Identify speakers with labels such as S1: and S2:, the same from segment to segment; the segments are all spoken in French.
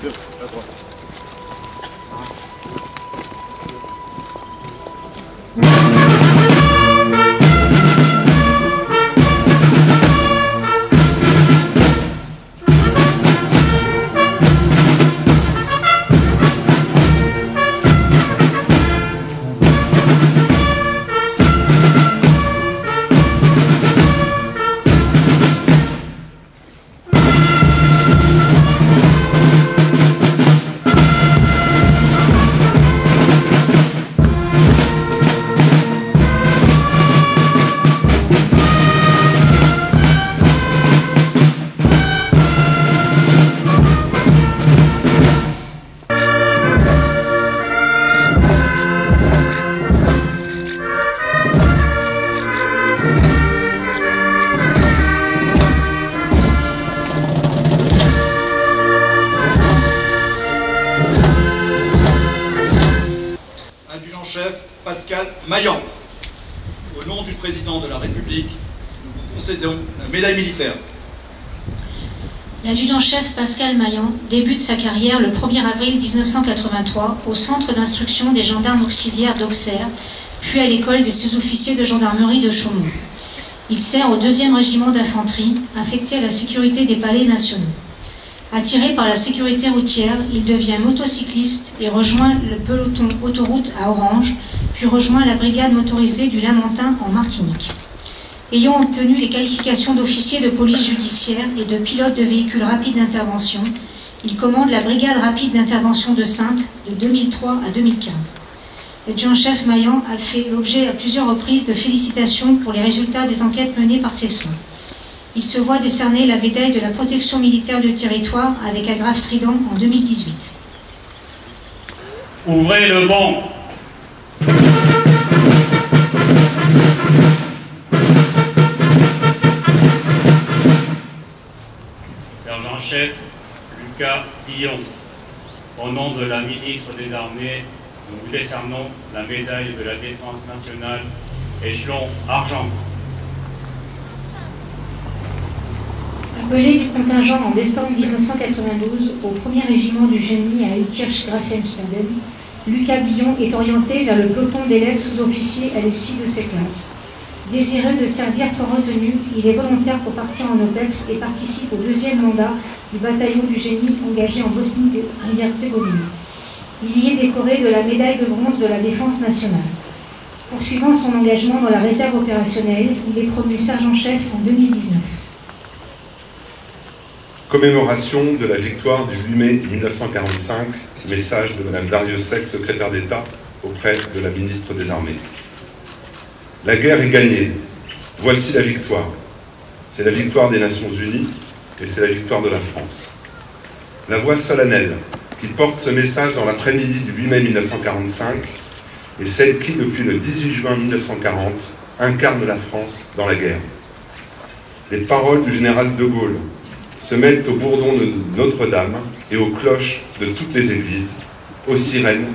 S1: à droite.
S2: Adjudant-chef Pascal Maillan. Au nom du président de la République, nous vous concédons la médaille militaire.
S3: L'adjudant-chef Pascal Maillan débute sa carrière le 1er avril 1983 au centre d'instruction des gendarmes auxiliaires d'Auxerre, puis à l'école des sous-officiers de gendarmerie de Chaumont. Il sert au 2e régiment d'infanterie, affecté à la sécurité des palais nationaux. Attiré par la sécurité routière, il devient motocycliste et rejoint le peloton autoroute à Orange, puis rejoint la brigade motorisée du Lamentin en Martinique. Ayant obtenu les qualifications d'officier de police judiciaire et de pilote de véhicules rapides d'intervention, il commande la brigade rapide d'intervention de Saintes de 2003 à 2015. L'adjudant-chef Maillan a fait l'objet à plusieurs reprises de félicitations pour les résultats des enquêtes menées par ses soins. Il se voit décerner la médaille de la protection militaire du territoire avec agrafe Trident en 2018.
S4: Ouvrez le banc. Sergent-chef Lucas Billon, au nom de la ministre des Armées, nous vous décernons la médaille de la Défense nationale, échelon argent.
S3: Appelé du contingent en décembre 1992 au 1er régiment du génie à Eukirch-Grafenstaden, Lucas Billon est orienté vers le peloton d'élèves sous-officiers à l'issue de ses classes. Désireux de servir sans retenue, il est volontaire pour partir en OPEX et participe au 2e mandat du bataillon du génie engagé en Bosnie-Herzégovine. Il y est décoré de la médaille de bronze de la Défense nationale. Poursuivant son engagement dans la réserve opérationnelle, il est promu sergent-chef en 2019.
S5: Commémoration de la victoire du 8 mai 1945, message de Mme Dariussec, secrétaire d'État auprès de la ministre des Armées. La guerre est gagnée. Voici la victoire. C'est la victoire des Nations Unies et c'est la victoire de la France. La voix solennelle qui porte ce message dans l'après-midi du 8 mai 1945 est celle qui, depuis le 18 juin 1940, incarne la France dans la guerre. Les paroles du général de Gaulle se mêlent au bourdon de Notre-Dame et aux cloches de toutes les églises, aux sirènes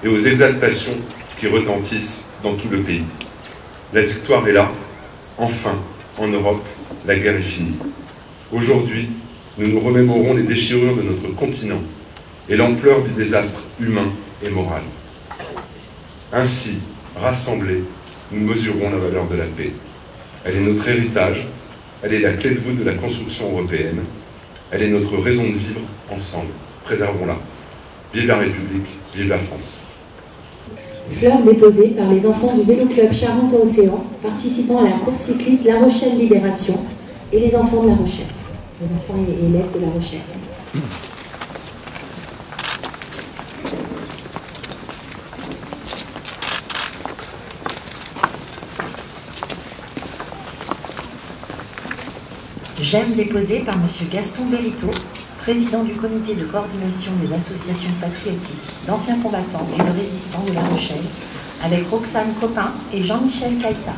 S5: et aux exaltations qui retentissent dans tout le pays. La victoire est là, enfin, en Europe, la guerre est finie. Aujourd'hui, nous nous remémorons les déchirures de notre continent et l'ampleur du désastre humain et moral. Ainsi, rassemblés, nous mesurons la valeur de la paix. Elle est notre héritage, elle est la clé de voûte de la construction européenne, elle est notre raison de vivre ensemble. Préservons-la. Vive la République, vive la France.
S6: Fleurs déposées par les enfants du Vélo Club Charente-Océan, participant à la course cycliste La Rochelle Libération et les enfants de La Rochelle. Les enfants et élèves de La Rochelle.
S7: Gemme déposée par M. Gaston Berito, président du comité de coordination des associations patriotiques d'anciens combattants et de résistants de La Rochelle, avec Roxane Copin et Jean-Michel Caïtart.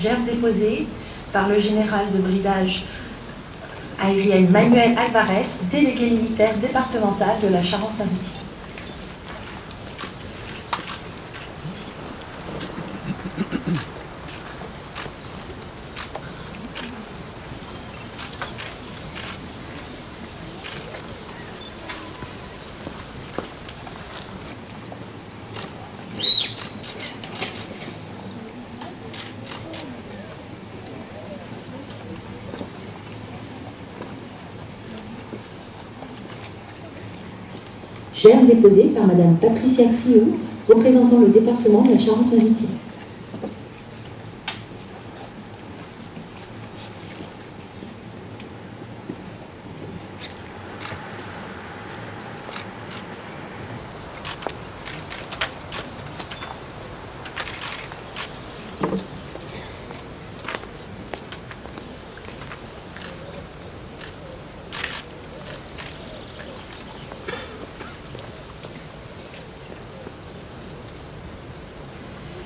S7: Gerbe déposée par le général de bridage aérien Manuel Alvarez, délégué militaire départemental de la Charente-Maritime.
S6: Gerbe déposée par Madame Patricia Friot, représentant le département de la Charente-Maritime.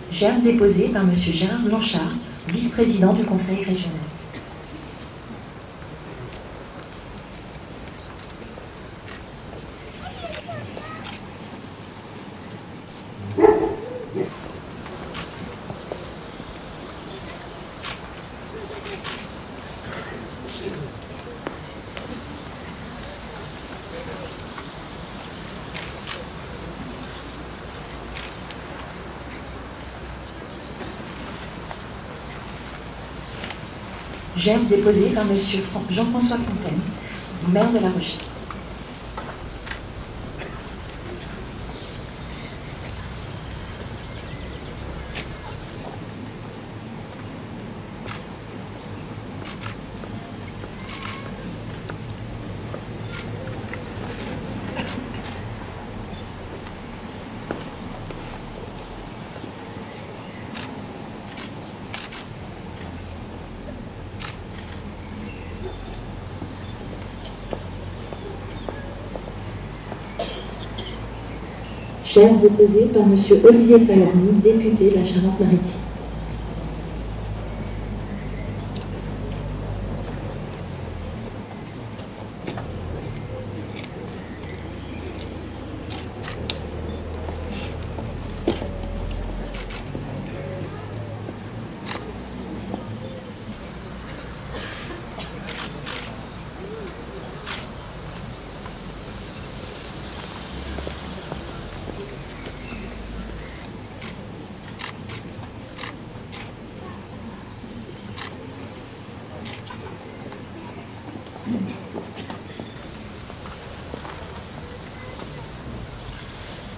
S7: Gerbe déposée par Monsieur Gérard Blanchard, vice-président du Conseil régional. Gerbe déposée par Monsieur Jean-François Fontaine, maire de La Rochelle.
S6: Gerbe déposée par Monsieur Olivier Falorni, député de la Charente-Maritime.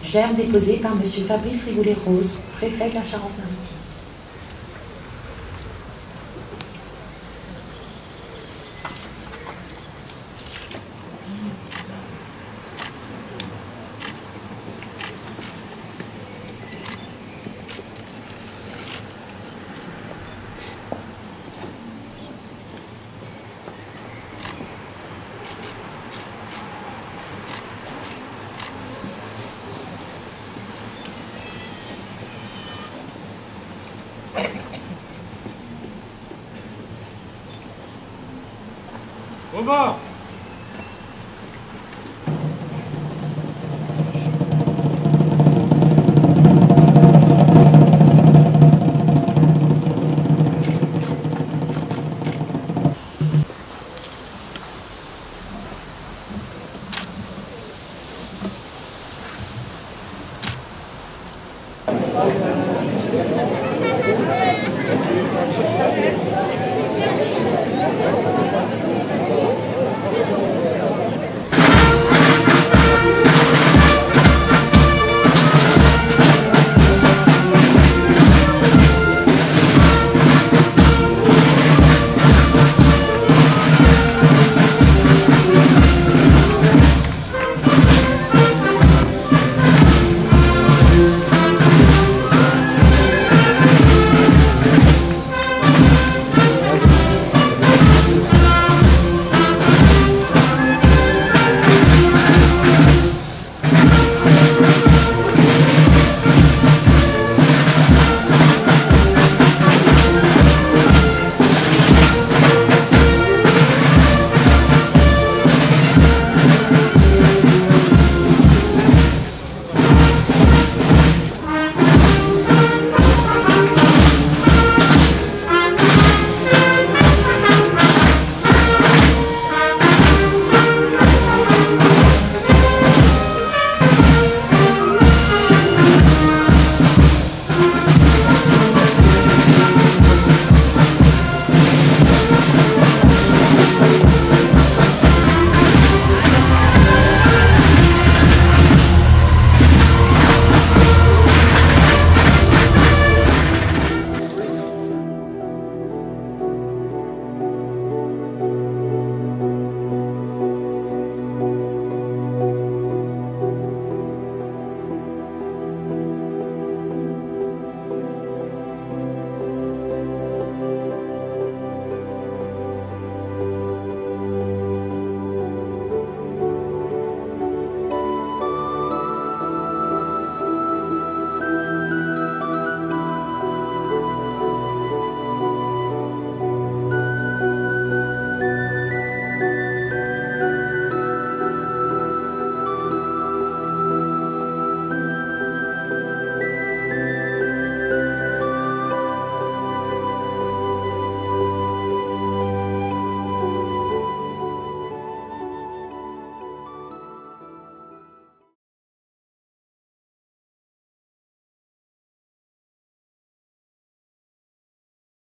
S7: Gerbe déposée par Monsieur Fabrice Rigoulet-Rose, préfet de la Charente-Maritime.
S2: Omar!